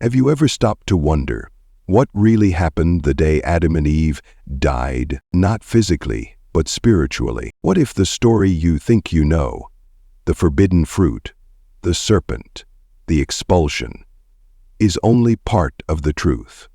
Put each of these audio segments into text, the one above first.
Have you ever stopped to wonder what really happened the day Adam and Eve died, not physically, but spiritually? What if the story you think you know, the forbidden fruit, the serpent, the expulsion, is only part of the truth?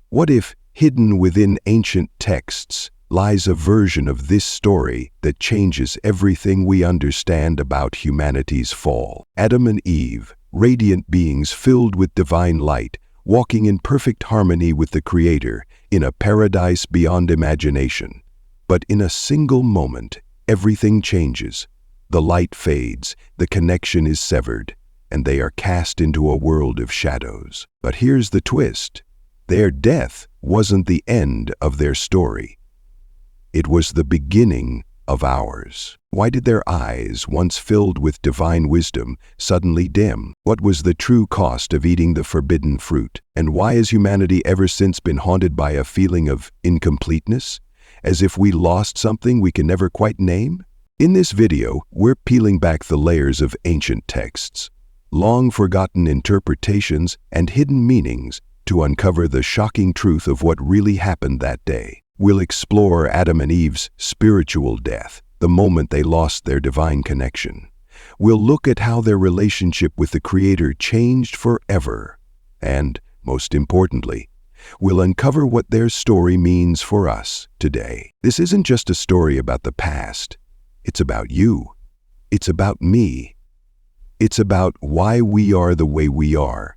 What if, hidden within ancient texts, lies a version of this story that changes everything we understand about humanity's fall? Adam and Eve, radiant beings filled with divine light, walking in perfect harmony with the Creator, in a paradise beyond imagination. But in a single moment, everything changes. The light fades, the connection is severed, and they are cast into a world of shadows. But here's the twist. Their death wasn't the end of their story. It was the beginning of ours. Why did their eyes, once filled with divine wisdom, suddenly dim? What was the true cost of eating the forbidden fruit? And why has humanity ever since been haunted by a feeling of incompleteness, as if we lost something we can never quite name? In this video, we're peeling back the layers of ancient texts, long-forgotten interpretations and hidden meanings to uncover the shocking truth of what really happened that day. We'll explore Adam and Eve's spiritual death, the moment they lost their divine connection. We'll look at how their relationship with the Creator changed forever. And, most importantly, we'll uncover what their story means for us today. This isn't just a story about the past. It's about you. It's about me. It's about why we are the way we are,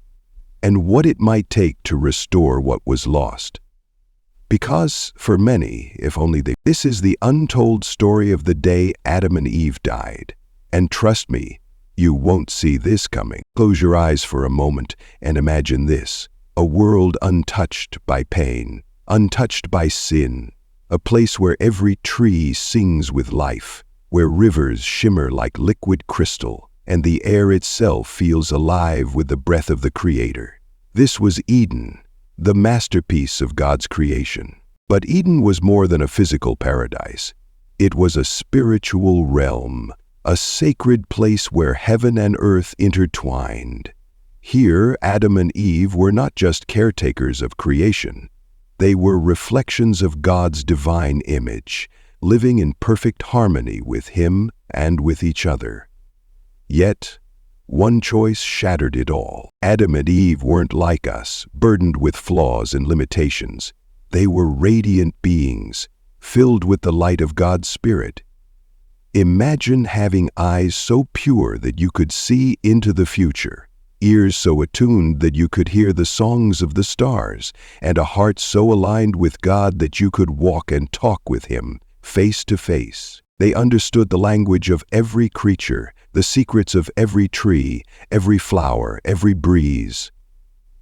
and what it might take to restore what was lost. Because, for many, if only they, this is the untold story of the day Adam and Eve died. And trust me, you won't see this coming. Close your eyes for a moment and imagine this: a world untouched by pain, untouched by sin, a place where every tree sings with life, where rivers shimmer like liquid crystal, and the air itself feels alive with the breath of the Creator. This was Eden, the masterpiece of God's creation. But Eden was more than a physical paradise. It was a spiritual realm, a sacred place where heaven and earth intertwined. Here, Adam and Eve were not just caretakers of creation. They were reflections of God's divine image, living in perfect harmony with Him and with each other. Yet, one choice shattered it all. Adam and Eve weren't like us, burdened with flaws and limitations. They were radiant beings, filled with the light of God's Spirit. Imagine having eyes so pure that you could see into the future, ears so attuned that you could hear the songs of the stars, and a heart so aligned with God that you could walk and talk with Him, face to face. They understood the language of every creature, the secrets of every tree, every flower, every breeze.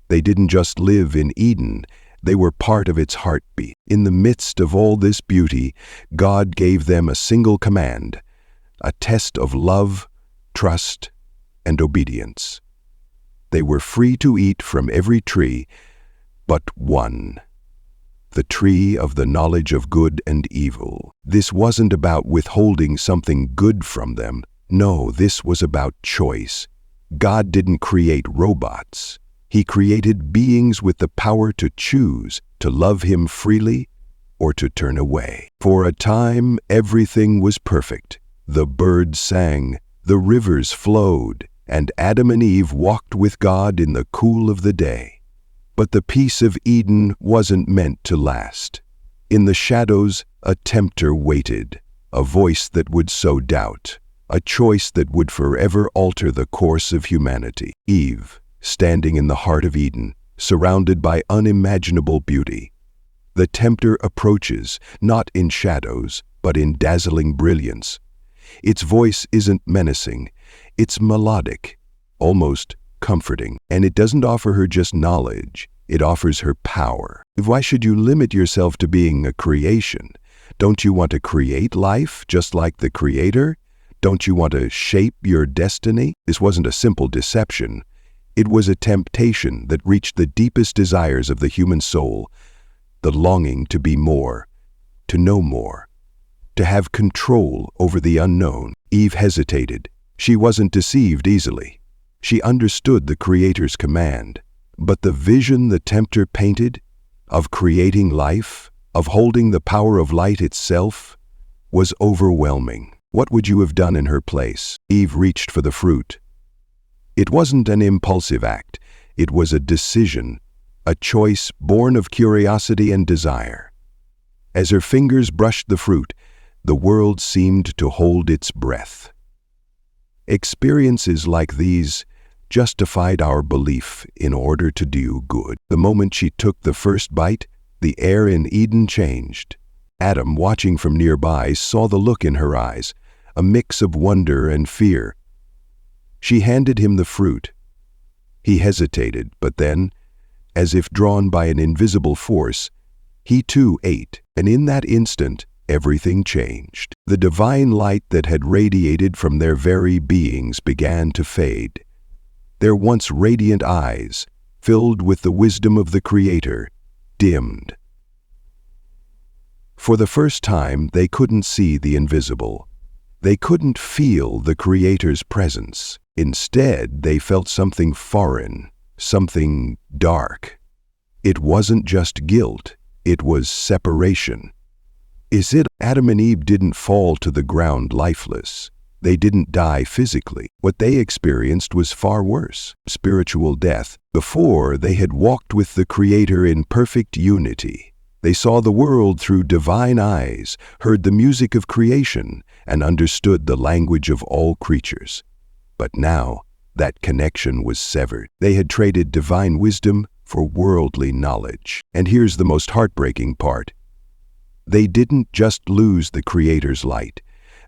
They didn't just live in Eden, they were part of its heartbeat. In the midst of all this beauty, God gave them a single command, a test of love, trust, and obedience. They were free to eat from every tree, but one: the tree of the knowledge of good and evil. This wasn't about withholding something good from them. No, this was about choice. God didn't create robots. He created beings with the power to choose to love Him freely or to turn away. For a time, everything was perfect. The birds sang, the rivers flowed, and Adam and Eve walked with God in the cool of the day. But the peace of Eden wasn't meant to last. In the shadows, a tempter waited, a voice that would sow doubt, a choice that would forever alter the course of humanity. Eve, standing in the heart of Eden, surrounded by unimaginable beauty. The tempter approaches, not in shadows, but in dazzling brilliance. Its voice isn't menacing, it's melodic, almost comforting. And it doesn't offer her just knowledge, it offers her power. Why should you limit yourself to being a creation? Don't you want to create life just like the Creator? Don't you want to shape your destiny? This wasn't a simple deception. It was a temptation that reached the deepest desires of the human soul, the longing to be more, to know more, to have control over the unknown. Eve hesitated. She wasn't deceived easily. She understood the Creator's command, But the vision the tempter painted, of creating life, of holding the power of light itself, was overwhelming. What would you have done in her place? Eve reached for the fruit. It wasn't an impulsive act. It was a decision, a choice born of curiosity and desire. As her fingers brushed the fruit, the world seemed to hold its breath. Experiences like these justified our belief in order to do good. The moment she took the first bite, the air in Eden changed. Adam, watching from nearby, saw the look in her eyes, a mix of wonder and fear. She handed him the fruit. He hesitated, but then, as if drawn by an invisible force, he too ate, and in that instant, everything changed. The divine light that had radiated from their very beings began to fade. Their once radiant eyes, filled with the wisdom of the Creator, dimmed. For the first time, they couldn't see the invisible. They couldn't feel the Creator's presence. Instead, they felt something foreign, something dark. It wasn't just guilt, it was separation. Adam and Eve didn't fall to the ground lifeless. They didn't die physically. What they experienced was far worse, spiritual death. Before, they had walked with the Creator in perfect unity. They saw the world through divine eyes, heard the music of creation, and understood the language of all creatures. But now, that connection was severed. They had traded divine wisdom for worldly knowledge. And here's the most heartbreaking part. They didn't just lose the Creator's light.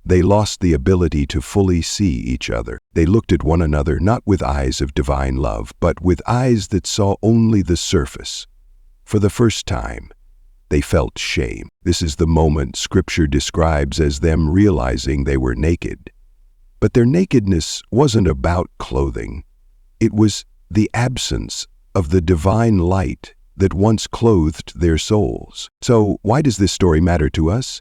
They lost the ability to fully see each other. They looked at one another not with eyes of divine love, but with eyes that saw only the surface. For the first time, they felt shame. This is the moment Scripture describes as them realizing they were naked. But their nakedness wasn't about clothing. It was the absence of the divine light that once clothed their souls. So why does this story matter to us?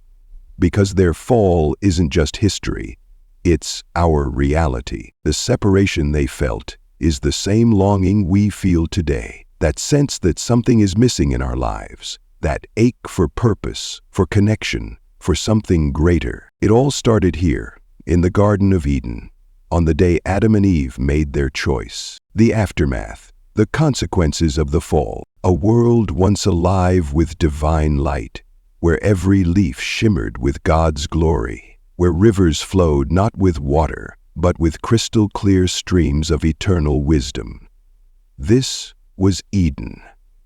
Because their fall isn't just history, it's our reality. The separation they felt is the same longing we feel today, that sense that something is missing in our lives, that ache for purpose, for connection, for something greater. It all started here, in the Garden of Eden, on the day Adam and Eve made their choice. The aftermath, the consequences of the fall, a world once alive with divine light, where every leaf shimmered with God's glory, where rivers flowed not with water, but with crystal-clear streams of eternal wisdom. This was Eden,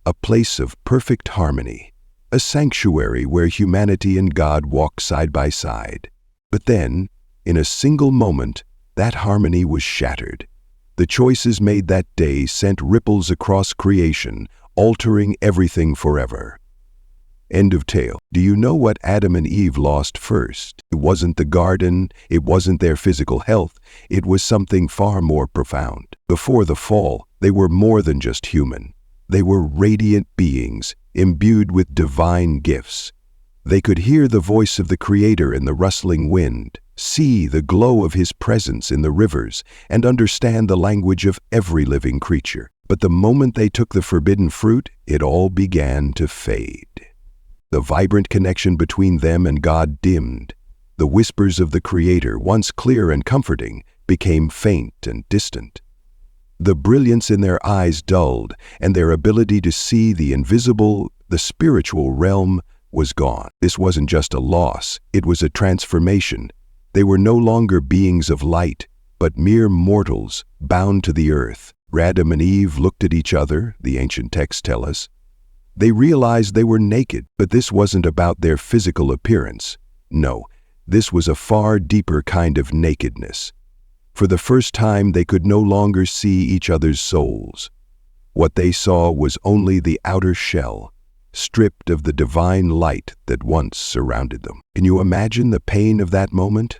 a place of perfect harmony, a sanctuary where humanity and God walk side by side. But then, in a single moment, that harmony was shattered. The choices made that day sent ripples across creation, altering everything forever. End of tale. Do you know what Adam and Eve lost first? It wasn't the garden, it wasn't their physical health, it was something far more profound. Before the fall, they were more than just human. They were radiant beings, imbued with divine gifts. They could hear the voice of the Creator in the rustling wind, see the glow of His presence in the rivers, and understand the language of every living creature. But the moment they took the forbidden fruit, it all began to fade. The vibrant connection between them and God dimmed. The whispers of the Creator, once clear and comforting, became faint and distant. The brilliance in their eyes dulled, and their ability to see the invisible, the spiritual realm, was gone. This wasn't just a loss, it was a transformation. They were no longer beings of light, but mere mortals bound to the earth. Adam and Eve looked at each other, the ancient texts tell us. They realized they were naked, but this wasn't about their physical appearance. No, this was a far deeper kind of nakedness. For the first time, they could no longer see each other's souls. What they saw was only the outer shell, stripped of the divine light that once surrounded them. Can you imagine the pain of that moment?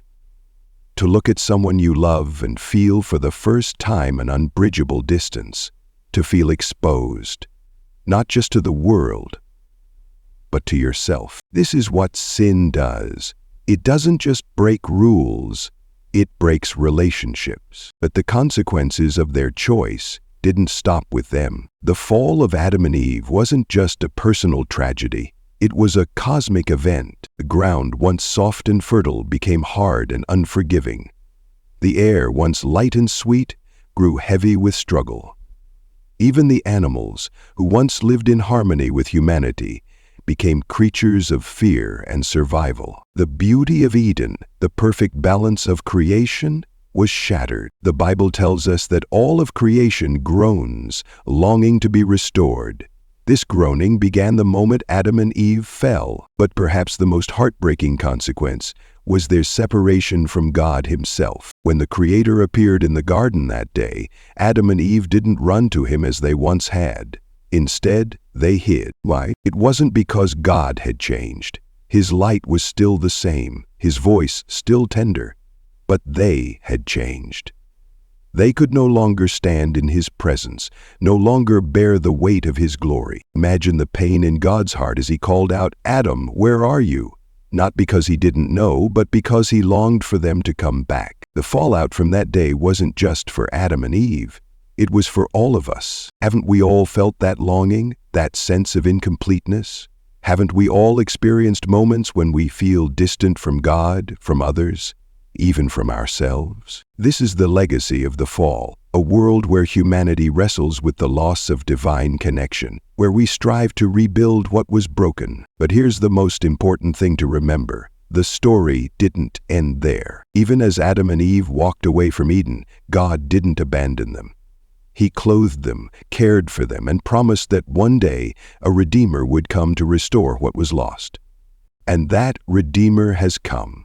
To look at someone you love and feel for the first time an unbridgeable distance, to feel exposed, not just to the world, but to yourself. This is what sin does. It doesn't just break rules, it breaks relationships. But the consequences of their choice didn't stop with them. The fall of Adam and Eve wasn't just a personal tragedy. It was a cosmic event. The ground, once soft and fertile, became hard and unforgiving. The air, once light and sweet, grew heavy with struggle. Even the animals, who once lived in harmony with humanity, became creatures of fear and survival. The beauty of Eden, the perfect balance of creation, was shattered. The Bible tells us that all of creation groans, longing to be restored. This groaning began the moment Adam and Eve fell, but perhaps the most heartbreaking consequence was their separation from God Himself. When the Creator appeared in the garden that day, Adam and Eve didn't run to Him as they once had. Instead, they hid. Why? It wasn't because God had changed. His light was still the same, His voice still tender, but they had changed. They could no longer stand in His presence, no longer bear the weight of His glory. Imagine the pain in God's heart as He called out, "Adam, where are you?" Not because He didn't know, but because He longed for them to come back. The fallout from that day wasn't just for Adam and Eve. It was for all of us. Haven't we all felt that longing, that sense of incompleteness? Haven't we all experienced moments when we feel distant from God, from others, even from ourselves? This is the legacy of the fall, a world where humanity wrestles with the loss of divine connection, where we strive to rebuild what was broken. But here's the most important thing to remember. The story didn't end there. Even as Adam and Eve walked away from Eden, God didn't abandon them. He clothed them, cared for them, and promised that one day a Redeemer would come to restore what was lost. And that Redeemer has come.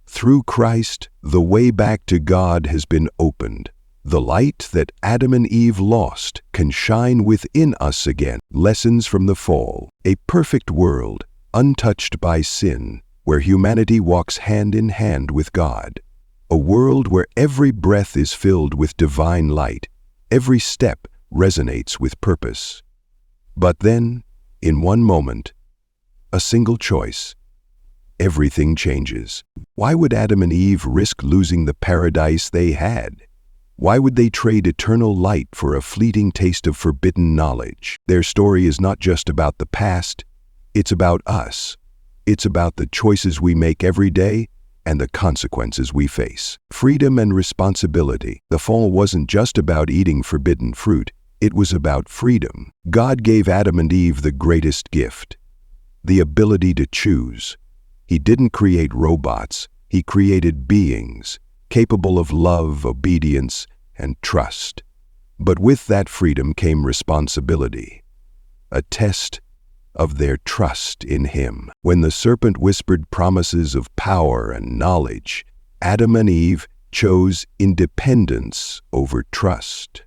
Through Christ, the way back to God has been opened. The light that Adam and Eve lost can shine within us again. Lessons from the fall. A perfect world, untouched by sin, where humanity walks hand in hand with God. A world where every breath is filled with divine light. Every step resonates with purpose. But then, in one moment, a single choice, everything changes. Why would Adam and Eve risk losing the paradise they had? Why would they trade eternal light for a fleeting taste of forbidden knowledge? Their story is not just about the past, it's about us. It's about the choices we make every day and the consequences we face. Freedom and responsibility. The fall wasn't just about eating forbidden fruit, it was about freedom. God gave Adam and Eve the greatest gift, the ability to choose. He didn't create robots, He created beings, capable of love, obedience, and trust. But with that freedom came responsibility, a test of their trust in Him. When the serpent whispered promises of power and knowledge, Adam and Eve chose independence over trust.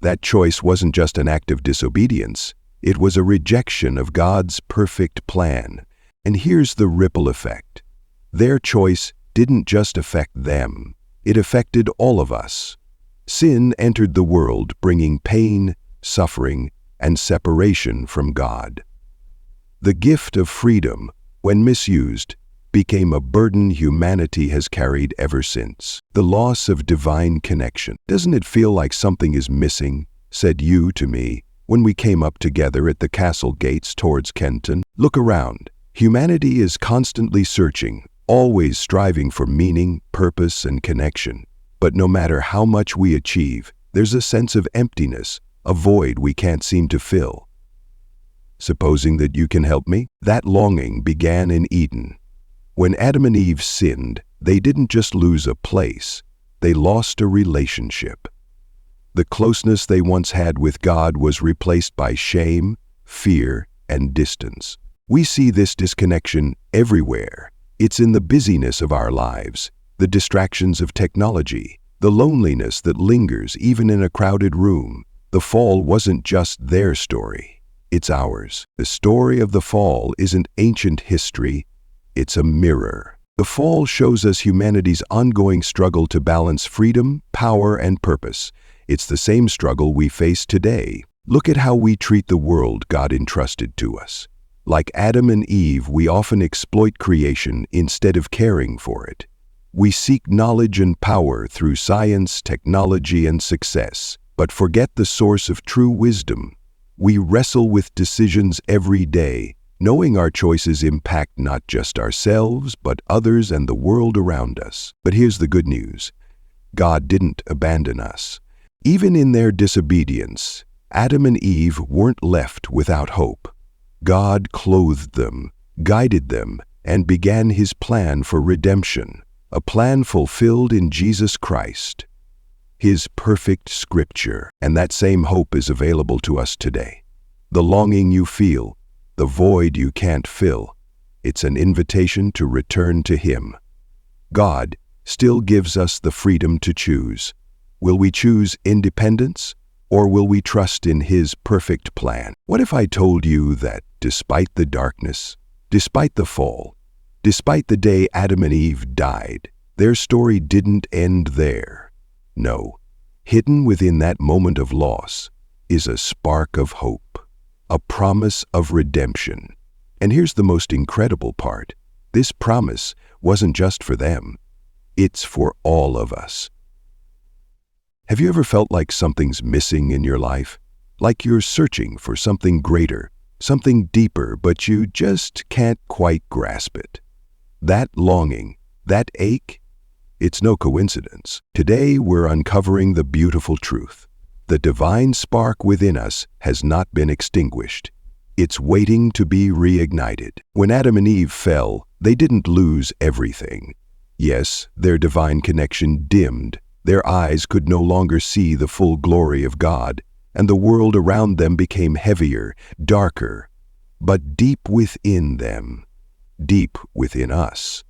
That choice wasn't just an act of disobedience, it was a rejection of God's perfect plan. And here's the ripple effect. Their choice didn't just affect them, it affected all of us. Sin entered the world, bringing pain, suffering, and separation from God. The gift of freedom, when misused, became a burden humanity has carried ever since. The loss of divine connection. Doesn't it feel like something is missing? Said you to me when we came up together at the castle gates towards Kenton. Look around. Humanity is constantly searching, always striving for meaning, purpose, and connection. But no matter how much we achieve, there's a sense of emptiness, a void we can't seem to fill. Supposing that you can help me? That longing began in Eden. When Adam and Eve sinned, they didn't just lose a place, they lost a relationship. The closeness they once had with God was replaced by shame, fear, and distance. We see this disconnection everywhere. It's in the busyness of our lives, the distractions of technology, the loneliness that lingers even in a crowded room. The fall wasn't just their story. It's ours. The story of the fall isn't ancient history, it's a mirror. The fall shows us humanity's ongoing struggle to balance freedom, power, and purpose. It's the same struggle we face today. Look at how we treat the world God entrusted to us. Like Adam and Eve, we often exploit creation instead of caring for it. We seek knowledge and power through science, technology, and success. but forget the source of true wisdom. We wrestle with decisions every day, knowing our choices impact not just ourselves, but others and the world around us. But here's the good news. God didn't abandon us. Even in their disobedience, Adam and Eve weren't left without hope. God clothed them, guided them, and began His plan for redemption, a plan fulfilled in Jesus Christ, His perfect scripture. And that same hope is available to us today. The longing you feel, the void you can't fill, it's an invitation to return to Him. God still gives us the freedom to choose. Will we choose independence, or will we trust in His perfect plan? What if I told you that despite the darkness, despite the fall, despite the day Adam and Eve died, their story didn't end there? No, hidden within that moment of loss is a spark of hope, a promise of redemption. And here's the most incredible part. This promise wasn't just for them. It's for all of us. Have you ever felt like something's missing in your life? Like you're searching for something greater, something deeper, but you just can't quite grasp it? That longing, that ache, it's no coincidence. Today we're uncovering the beautiful truth. The divine spark within us has not been extinguished. It's waiting to be reignited. When Adam and Eve fell, they didn't lose everything. Yes, their divine connection dimmed. Their eyes could no longer see the full glory of God, and the world around them became heavier, darker. But deep within them, deep within us,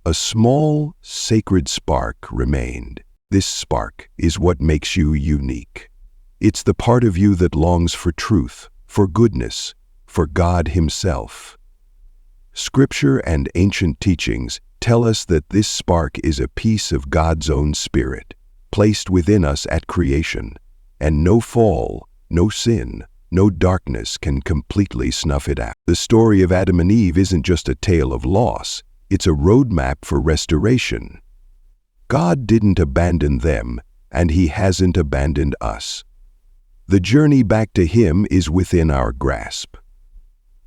a small, sacred spark remained. This spark is what makes you unique. It's the part of you that longs for truth, for goodness, for God Himself. Scripture and ancient teachings tell us that this spark is a piece of God's own Spirit, placed within us at creation, and no fall, no sin, no darkness can completely snuff it out. The story of Adam and Eve isn't just a tale of loss, it's a roadmap for restoration. God didn't abandon them, and He hasn't abandoned us. The journey back to Him is within our grasp.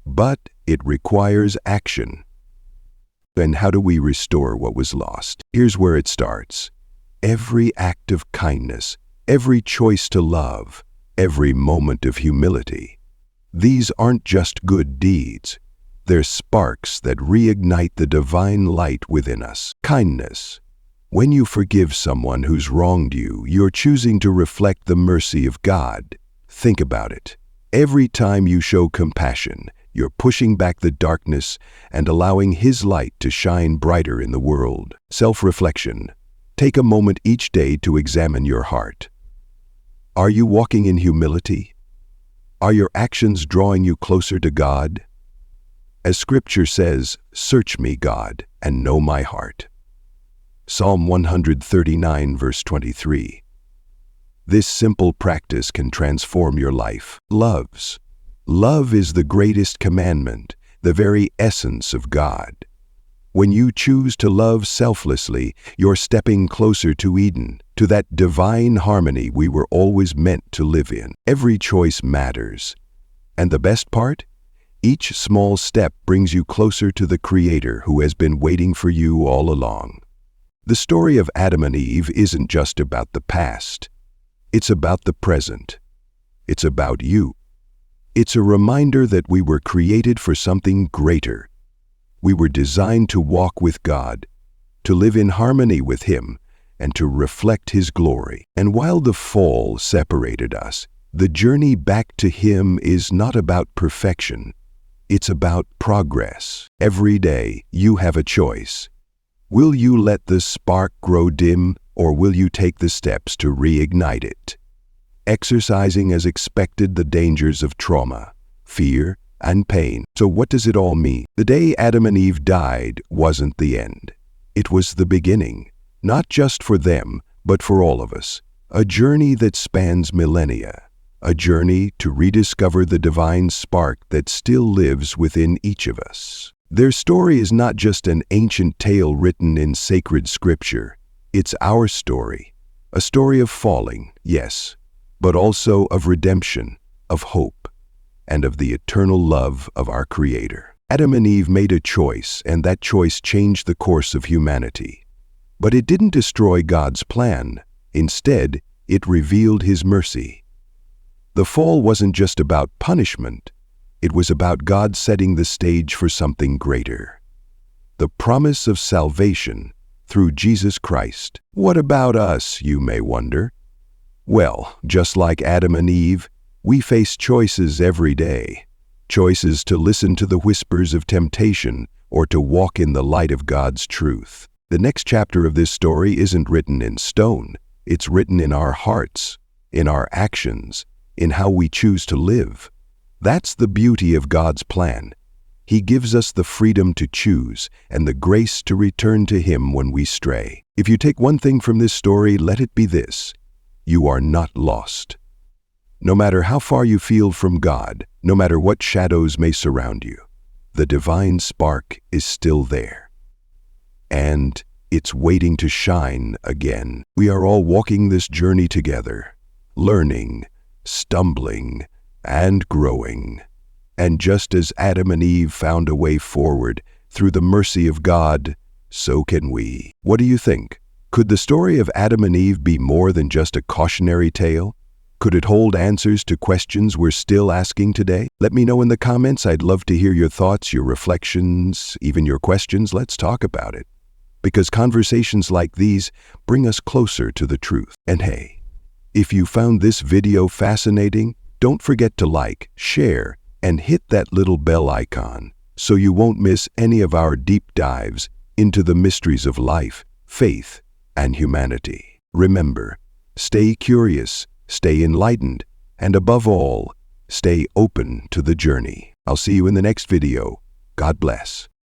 But it requires action. And how do we restore what was lost? Here's where it starts. Every act of kindness, every choice to love, every moment of humility. These aren't just good deeds. They're sparks that reignite the divine light within us. Kindness. When you forgive someone who's wronged you, you're choosing to reflect the mercy of God. Think about it. Every time you show compassion, you're pushing back the darkness and allowing His light to shine brighter in the world. Self-reflection. Take a moment each day to examine your heart. Are you walking in humility? Are your actions drawing you closer to God? As Scripture says, "Search me, God, and know my heart." Psalm 139, verse 23. This simple practice can transform your life. Love is the greatest commandment, the very essence of God. When you choose to love selflessly, you're stepping closer to Eden, to that divine harmony we were always meant to live in. Every choice matters. And the best part? Each small step brings you closer to the Creator who has been waiting for you all along. The story of Adam and Eve isn't just about the past. It's about the present. It's about you. It's a reminder that we were created for something greater. We were designed to walk with God, to live in harmony with Him, and to reflect His glory. And while the fall separated us, the journey back to Him is not about perfection. It's about progress. Every day, you have a choice. Will you let the spark grow dim, or will you take the steps to reignite it? Exercising as expected the dangers of trauma, fear, and pain. So what does it all mean? The day Adam and Eve died wasn't the end. It was the beginning, not just for them, but for all of us. A journey that spans millennia. A journey to rediscover the divine spark that still lives within each of us. Their story is not just an ancient tale written in sacred scripture. It's our story. A story of falling, yes, but also of redemption, of hope, and of the eternal love of our Creator. Adam and Eve made a choice, and that choice changed the course of humanity. But it didn't destroy God's plan. Instead, it revealed His mercy. The fall wasn't just about punishment. It was about God setting the stage for something greater. The promise of salvation through Jesus Christ. What about us, you may wonder? Well, just like Adam and Eve, we face choices every day. Choices to listen to the whispers of temptation or to walk in the light of God's truth. The next chapter of this story isn't written in stone. It's written in our hearts, in our actions, in how we choose to live. That's the beauty of God's plan. He gives us the freedom to choose and the grace to return to Him when we stray. If you take one thing from this story, let it be this: you are not lost. No matter how far you feel from God, no matter what shadows may surround you, the divine spark is still there. And it's waiting to shine again. We are all walking this journey together, learning, stumbling, and growing. And just as Adam and Eve found a way forward through the mercy of God, so can we. What do you think? Could the story of Adam and Eve be more than just a cautionary tale? Could it hold answers to questions we're still asking today? Let me know in the comments. I'd love to hear your thoughts, your reflections, even your questions. Let's talk about it. Because conversations like these bring us closer to the truth. And hey, if you found this video fascinating, don't forget to like, share, and hit that little bell icon so you won't miss any of our deep dives into the mysteries of life, faith, and humanity. Remember, stay curious, stay enlightened, and above all, stay open to the journey. I'll see you in the next video. God bless.